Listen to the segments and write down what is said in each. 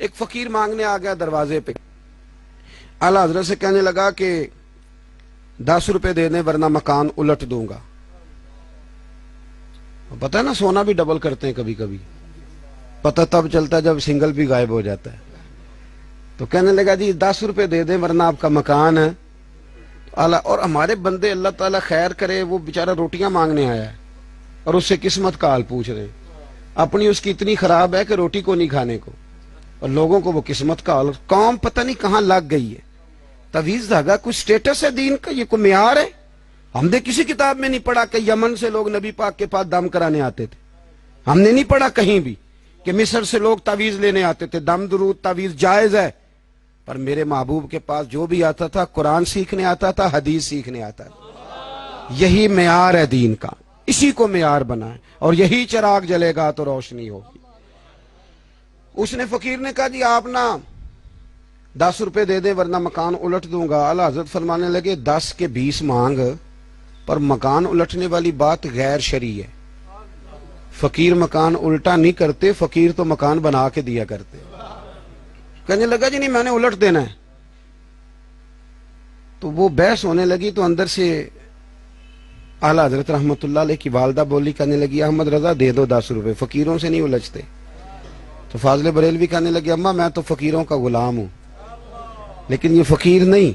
ایک فقیر مانگنے آ گیا دروازے پہ، اعلیٰ حضرت سے کہنے لگا کہ 10 روپے دے دیں ورنہ مکان الٹ دوں گا۔ پتہ ہے نا سونا بھی ڈبل کرتے ہیں کبھی کبھی، پتہ تب چلتا ہے جب سنگل بھی غائب ہو جاتا ہے۔ تو کہنے لگا جی 10 روپے دے دیں ورنہ آپ کا مکان ہے۔ اور ہمارے بندے اللہ تعالیٰ خیر کرے، وہ بیچارہ روٹیاں مانگنے آیا ہے اور اس سے قسمت کا حال پوچھ رہے ہیں۔ اپنی اس کی اتنی خراب ہے کہ روٹی کو نہیں کھانے کو، اور لوگوں کو وہ قسمت کا حال۔ قوم پتہ نہیں کہاں لگ گئی ہے۔ تویز دھاگا کوئی سٹیٹس ہے دین کا؟ یہ کوئی معیار ہے؟ ہم نے کسی کتاب میں نہیں پڑھا کہ یمن سے لوگ نبی پاک کے پاس دم کرانے آتے تھے۔ ہم نے نہیں پڑھا کہیں بھی کہ مصر سے لوگ تعویذ لینے آتے تھے۔ دم درود تعویذ جائز ہے، پر میرے محبوب کے پاس جو بھی آتا تھا قرآن سیکھنے آتا تھا، حدیث سیکھنے آتا تھا۔ یہی معیار ہے دین کا، اسی کو معیار بنائیں، اور یہی چراغ جلے گا تو روشنی ہوگی۔ اس نے فقیر نے کہا جی آپ نا 10 روپے دے دیں ورنہ مکان الٹ دوں گا۔ اعلیٰ حضرت فرمانے لگے 10 کے 20 مانگ، پر مکان الٹنے والی بات غیر شرعی ہے۔ فقیر مکان الٹا نہیں کرتے، فقیر تو مکان بنا کے دیا کرتے۔ کہنے لگا جی نہیں میں نے الٹ دینا ہے۔ تو وہ بحث ہونے لگی تو اندر سے اعلیٰ حضرت رحمت اللہ علیہ کی والدہ بولی، کہنے لگی احمد رضا دے دو 10 روپے، فقیروں سے نہیں الجھتے۔ تو فاضل بریلوی کہنے لگے اماں میں تو فقیروں کا غلام ہوں، لیکن یہ فقیر نہیں،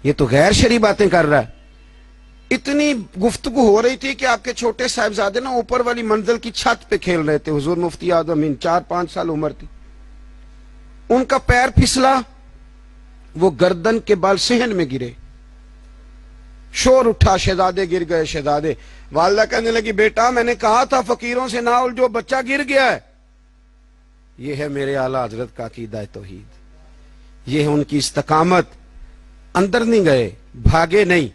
یہ تو غیر شرعی باتیں کر رہا ہے۔ اتنی گفتگو ہو رہی تھی کہ آپ کے چھوٹے صاحبزادے نا اوپر والی منزل کی چھت پہ کھیل رہے تھے۔ حضور مفتی اعظم ہند 4-5 سال عمر تھی، ان کا پیر پھسلا، وہ گردن کے بال صحن میں گرے، شور اٹھا، شہزادے گر گئے۔ شہزادے والدہ کہنے لگی بیٹا میں نے کہا تھا فقیروں سے نہ الجھو، بچہ گر گیا ہے۔ یہ ہے میرے اعلیٰ حضرت کا عقیدہ توحید، یہ ہے ان کی استقامت۔ اندر نہیں گئے، بھاگے نہیں،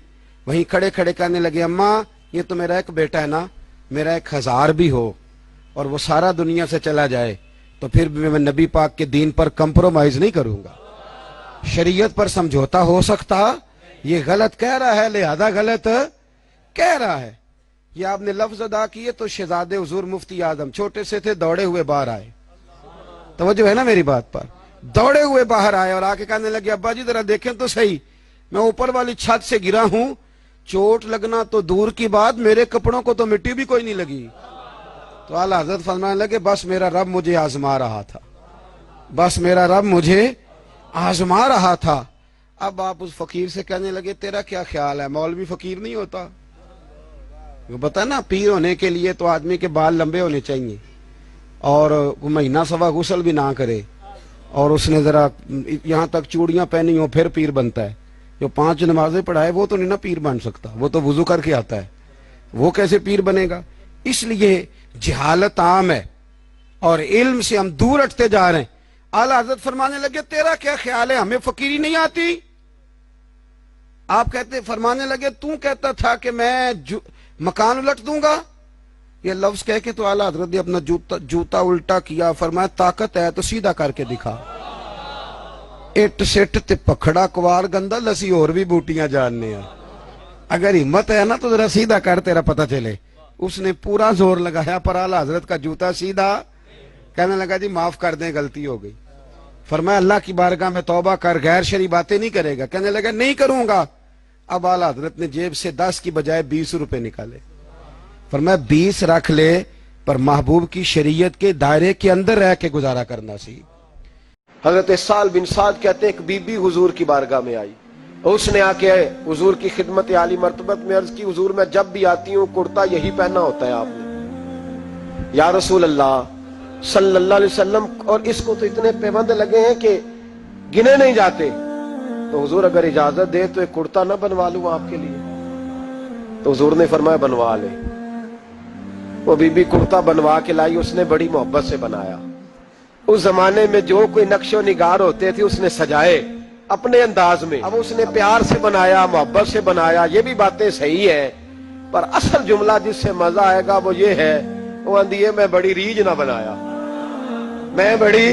وہیں کھڑے کھڑے کہنے لگے اماں یہ تو میرا ایک بیٹا ہے نا، میرا ایک 1000 بھی ہو اور وہ سارا دنیا سے چلا جائے تو پھر بھی میں نبی پاک کے دین پر کمپرومائز نہیں کروں گا۔ شریعت پر سمجھوتا ہو سکتا، یہ غلط کہہ رہا ہے لہذا غلط کہہ رہا ہے۔ یہ آپ نے لفظ ادا کیے تو شہزادے حضور مفتی اعظم چھوٹے سے تھے، دوڑے ہوئے باہر آئے۔ توجہ ہے نا میری بات پر؟ دوڑے ہوئے باہر آئے اور آ کے کہنے لگے ابا جی ذرا دیکھیں تو صحیح، میں اوپر والی چھت سے گرا ہوں، چوٹ لگنا تو دور کی بات، میرے کپڑوں کو تو مٹی بھی کوئی نہیں لگی۔ تو اعلیٰ حضرت فرمانے لگے بس میرا رب مجھے آزما رہا تھا، بس میرا رب مجھے آزما رہا تھا۔ اب آپ اس فقیر سے کہنے لگے تیرا کیا خیال ہے؟ مولوی فقیر نہیں ہوتا؟ وہ بتا نا پیر ہونے کے لیے تو آدمی کے بال لمبے ہونے چاہیے، اور مہینہ سوا غسل بھی نہ کرے، اور اس نے ذرا یہاں تک چوڑیاں پہنی ہو پھر پیر بنتا ہے۔ جو 5 نمازیں پڑھائے وہ تو نہیں نا پیر بن سکتا، وہ تو وضو کر کے آتا ہے، وہ کیسے پیر بنے گا؟ اس لیے جہالت عام ہے اور علم سے ہم دور ہٹتے جا رہے ہیں۔ اعلیٰ حضرت فرمانے لگے تیرا کیا خیال ہے؟ ہمیں فقیری نہیں آتی؟ آپ کہتے فرمانے لگے تو کہتا تھا کہ میں مکان الٹ دوں گا۔ یہ لفظ کہہ کے تو اعلیٰ حضرت نے اپنا جوتا الٹا کیا، فرمایا طاقت ہے تو سیدھا کر کے دکھا۔ اٹ سٹ تے پکھڑا کوار گندا لسی اور بھی بوٹیاں جاننے ہیں، اگر ہمت ہے نا تو ذرا سیدھا کر تیرا پتہ چلے۔ اس نے پورا زور لگایا پر اعلیٰ حضرت کا جوتا سیدھا۔ کہنے لگا جی معاف کر دیں غلطی ہو گئی۔ فرمایا اللہ کی بارگاہ میں توبہ کر، غیر شرعی باتیں نہیں کرے گا۔ کہنے لگا نہیں کروں گا۔ اب اعلیٰ حضرت نے جیب سے 10 کی بجائے 20 روپے نکالے، فرمایا 20 رکھ لے پر محبوب کی شریعت کے دائرے کے اندر رہ کے گزارا کرنا سیکھ۔ حضرت سال بن سعد کہتے ہیں ایک بی بی حضور کی بارگاہ میں آئی، اس نے آ کے حضور کی خدمت عالی مرتبت میں عرض کی حضور میں جب بھی آتی ہوں کرتا یہی پہننا ہوتا ہے آپ نے، یا رسول اللہ صلی اللہ علیہ وسلم، اور اس کو تو اتنے پیبند لگے ہیں کہ گنے نہیں جاتے، تو حضور اگر اجازت دے تو ایک کرتا نہ بنوا لوں آپ کے لیے؟ تو حضور نے فرمایا بنوا لے۔ وہ بی بی کرتا بنوا کے لائی، اس نے بڑی محبت سے بنایا۔ اس زمانے میں جو کوئی نقش و نگار ہوتے تھے اس نے سجائے اپنے انداز میں، اب اس نے پیار سے بنایا، محبت سے بنایا، یہ بھی باتیں صحیح ہیں، پر اصل جملہ جس سے مزہ آئے گا وہ یہ ہے، وہ اندھی ہے میں بڑی ریج نہ بنایا، میں بڑی،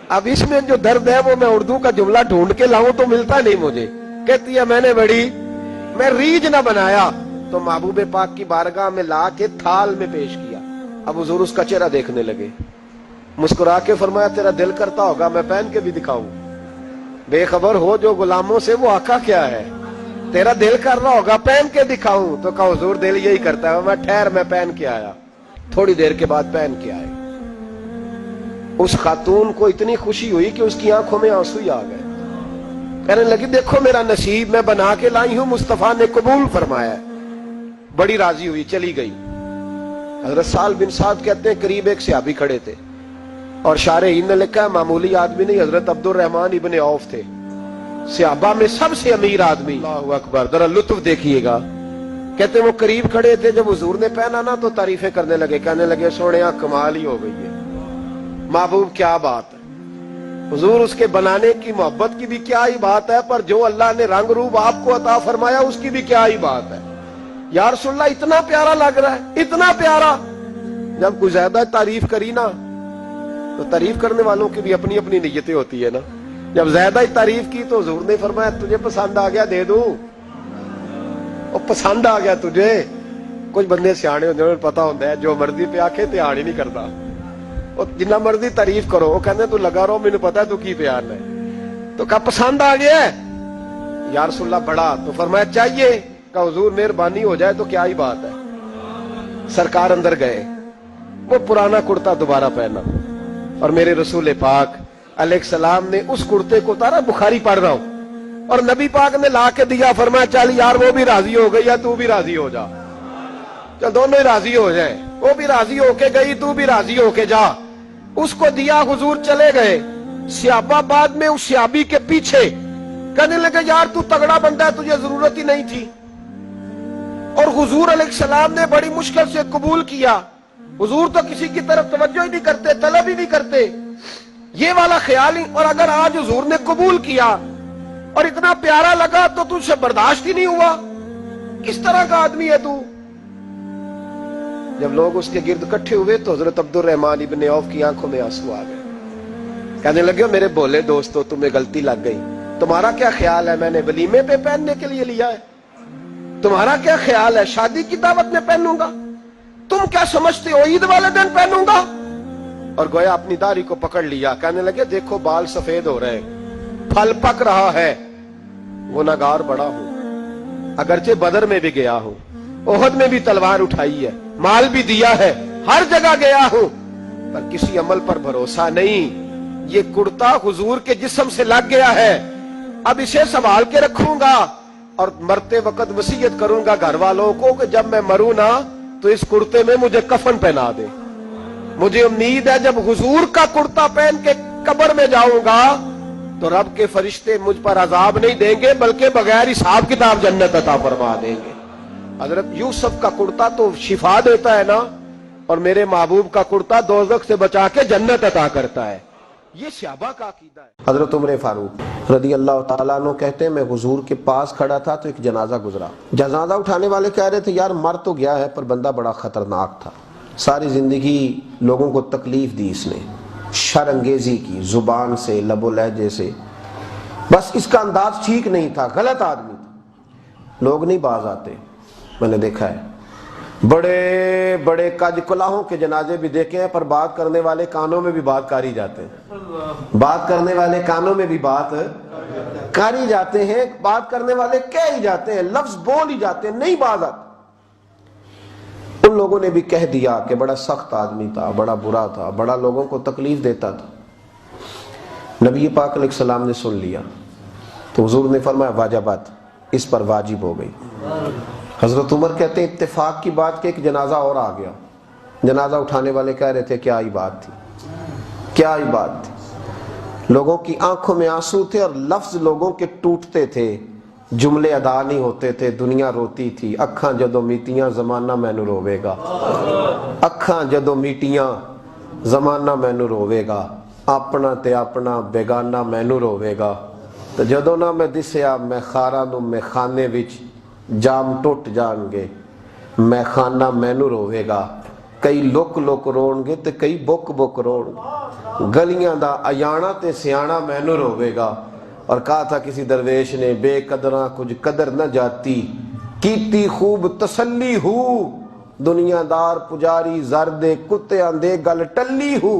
اب اس میں جو درد ہے وہ میں اردو کا جملہ ڈھونڈ کے لاؤں تو ملتا نہیں مجھے، کہتی ہے میں ریج نہ بنایا، تو محبوب پاک کی بارگاہ میں لا کے تھال میں پیش کیا۔ اب حضور اس کا چہرہ دیکھنے لگے، مسکرا کے فرمایا تیرا دل کرتا ہوگا میں پہن کے بھی دکھاؤں؟ بے خبر ہو جو غلاموں سے وہ آقا کیا ہے، تیرا دل کر رہا ہوگا پہن کے دکھاؤں؟ تو کہا حضور دل یہی کرتا ہے، میں ٹھہر میں پہن کے آیا۔ تھوڑی دیر کے بعد پہن کے آئے۔ اس خاتون کو اتنی خوشی ہوئی کہ اس کی آنکھوں میں آنسو ہی آ گئے، کہنے لگی دیکھو میرا نصیب، میں بنا کے لائی ہوں، مصطفیٰ نے قبول فرمایا ہے۔ بڑی راضی ہوئی، چلی گئی۔ حضرت سہل بن سعد کہتے ہیں قریب ایک صحابی کھڑے تھے، اور شارحین نے لکھا ہے معمولی آدمی نہیں، حضرت عبد الرحمن ابن عوف تھے، صحابہ میں سب سے امیر آدمی۔ اللہ اکبر، ذرا لطف دیکھیے گا۔ کہتے ہیں وہ قریب کھڑے تھے، جب حضور نے پہنا نا تو تعریفیں کرنے لگے، کہنے لگے سونیا کمال ہی ہو گئی ہے، محبوب کیا بات ہے۔ حضور اس کے بنانے کی محبت کی بھی کیا ہی بات ہے، پر جو اللہ نے رنگ روپ آپ کو عطا فرمایا اس کی بھی کیا ہی بات ہے۔ یا رسول اللہ اتنا پیارا لگ رہا ہے، اتنا پیارا۔ جب کوئی زیادہ تعریف کری نا تو تعریف کرنے والوں کی بھی اپنی اپنی نیتیں ہوتی ہے نا۔ جب زیادہ ہی تعریف کی تو حضور نے فرمایا تجھے پسند آ گیا دے دوں؟ وہ پسند آ گیا تجھے؟ کچھ بندے سیانے ہوتے ہیں، پتا ہوتا ہے جو مرضی پہ آکھے دھیان ہی نہیں کرتا، وہ جنہ مرضی تعریف کرو وہ کہتے تو لگا رہو مجھے پتا ہے تو کی پیار ہے۔ تو کہا پسند آ گیا ہے؟ یا رسول اللہ بڑا۔ تو فرمایا چاہیے؟ کہا حضور مہربانی ہو جائے تو کیا ہی بات ہے۔ سرکار اندر گئے، وہ پرانا کرتا دوبارہ پہنا، اور میرے رسول پاک علیہ السلام نے اس کرتے کو اتارا، بخاری پڑھ رہا ہوں، اور نبی پاک نے لا کے دیا، فرمایا چل یار وہ بھی راضی ہو گئی ہے تو بھی راضی ہو جا، چل دونوں ہی راضی ہو جائیں، وہ بھی راضی ہو کے گئی تو بھی راضی ہو کے جا۔ اس کو دیا، حضور چلے گئے۔ صحابہ بعد میں اس صحابی کے پیچھے کہنے لگے یار تو تگڑا بندہ ہے، تجھے ضرورت ہی نہیں تھی، اور حضور علیہ السلام نے بڑی مشکل سے قبول کیا۔ حضور تو کسی کی طرف توجہ ہی نہیں کرتے، طلب ہی نہیں کرتے، یہ والا خیال ہی۔ اور اگر آج حضور نے قبول کیا اور اتنا پیارا لگا تو تجھ سے برداشت ہی نہیں ہوا، کس طرح کا آدمی ہے تو؟ جب لوگ اس کے گرد اکٹھے ہوئے تو حضرت عبد الرحمن ابن عوف کی آنکھوں میں آنسو آ گئے، کہنے لگے میرے بھولے دوستو تمہیں غلطی لگ گئی، تمہارا کیا خیال ہے میں نے ولیمے پہ پہننے کے لیے لیا ہے؟ تمہارا کیا خیال ہے شادی کی دعوت میں پہنوں گا؟ تم کیا سمجھتے ہو عید والے دن پہنوں گا؟ اور گویا اپنی داڑھی کو پکڑ لیا، کہنے لگے دیکھو بال سفید ہو رہے، پھل پک رہا ہے، گنہگار بڑا ہوں، اگرچہ بدر میں بھی گیا ہوں، احد میں بھی تلوار اٹھائی ہے، مال بھی دیا ہے، ہر جگہ گیا ہوں، پر کسی عمل پر بھروسہ نہیں۔ یہ کرتا حضور کے جسم سے لگ گیا ہے، اب اسے سنبھال کے رکھوں گا، اور مرتے وقت وصیت کروں گا گھر والوں کو کہ جب میں مروں نا تو اس کرتے میں مجھے کفن پہنا دے۔ مجھے امید ہے جب حضور کا کرتا پہن کے قبر میں جاؤں گا تو رب کے فرشتے مجھ پر عذاب نہیں دیں گے، بلکہ بغیر حساب کتاب جنت عطا فرما دیں گے۔ حضرت یوسف کا کرتا تو شفا دیتا ہے نا، اور میرے محبوب کا کرتا دوزخ سے بچا کے جنت عطا کرتا ہے، یہ صحابہ کا عقیدہ ہے۔ حضرت عمر فاروق رضی اللہ تعالیٰ عنہ کہتے ہیں میں حضور کے پاس کھڑا تھا تو ایک جنازہ گزرا، جنازہ اٹھانے والے کہہ رہے تھے یار مر تو گیا ہے پر بندہ بڑا خطرناک تھا، ساری زندگی لوگوں کو تکلیف دی، اس نے شر انگیزی کی، زبان سے، لب و لہجے سے، بس اس کا انداز ٹھیک نہیں تھا، غلط آدمی تھا، لوگ نہیں باز آتے۔ میں نے دیکھا ہے بڑے بڑے کج کلاہوں کے جنازے بھی دیکھے ہیں، پر بات کرنے والے کانوں میں بھی بات کاری جاتے ہیں، بات کرنے والے کانوں میں بھی بات کاری جاتے ہیں، بات کرنے والے کہہ ہی جاتے ہیں، لفظ بول ہی جاتے ہیں، نہیں باز آتے۔ ان لوگوں نے بھی کہہ دیا کہ بڑا سخت آدمی تھا، بڑا برا تھا، بڑا لوگوں کو تکلیف دیتا تھا۔ نبی پاک علیہ السلام نے سن لیا تو حضور نے فرمایا واجبات، اس پر واجب ہو گئی۔ حضرت عمر کہتے ہیں اتفاق کی بات کہ ایک جنازہ اور آ گیا، جنازہ اٹھانے والے کہہ رہے تھے کیا ہی بات تھی، کیا ہی بات تھی، لوگوں کی آنکھوں میں آنسو تھے اور لفظ لوگوں کے ٹوٹتے تھے، جملے ادا نہیں ہوتے تھے، دنیا روتی تھی۔ اکھاں جدوں میٹیاں زمانہ مینوں روے گا، اکھاں جدوں میٹیاں زمانہ مینوں روے گا، اپنا تے اپنا بیگانہ مینوں روے گا، تے جدوں نہ میں دسیا میں خاراں نوں میں خانے وچ جام ٹوٹ جان گے، میں خانہ مینوں روے گا، کئی لک لک رون گے تے کئی بک بک رون گے، گلیاں دا ایانا تے سیانا مینوں روے گا۔ اور کہا تھا کسی درویش نے بے قدراں کچھ قدر نہ جاتی، کیتی خوب تسلی ہو، دنیا دار پجاری زردے کتیاں دے گل ٹلی ہو،